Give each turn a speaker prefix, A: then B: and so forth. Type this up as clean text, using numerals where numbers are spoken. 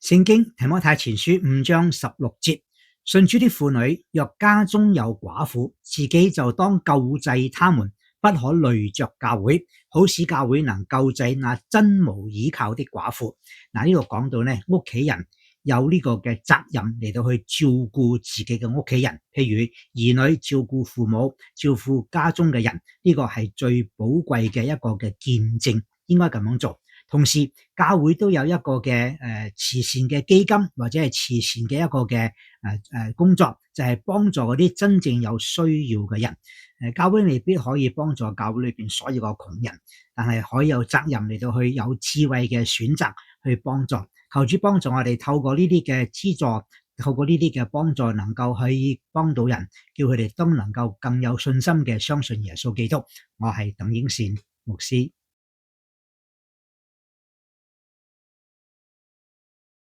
A: 聖經提摩太前書5章16節，信主的婦女若家中有寡婦，自己就當救濟他們，不可累着教會，好使教會能救濟那真無依靠的寡婦。嗱，呢度講到咧，屋企人有呢個嘅責任嚟到去照顧自己嘅屋企人，譬如兒女照顧父母，照顧家中嘅人，呢個係最寶貴嘅一個嘅見證，應該咁樣做。同時，教會都有一個嘅慈善嘅基金，或者係慈善嘅一個嘅工作，就係幫助嗰啲真正有需要嘅人。教會未必可以幫助教會裏邊所有嘅窮人，但係可以有責任嚟到去有智慧嘅選擇去幫助。求主幫助我哋透過呢啲嘅資助，透過呢啲嘅幫助，能夠去幫到人，叫佢哋都能夠更有信心嘅相信耶穌基督。我係鄧英善牧師。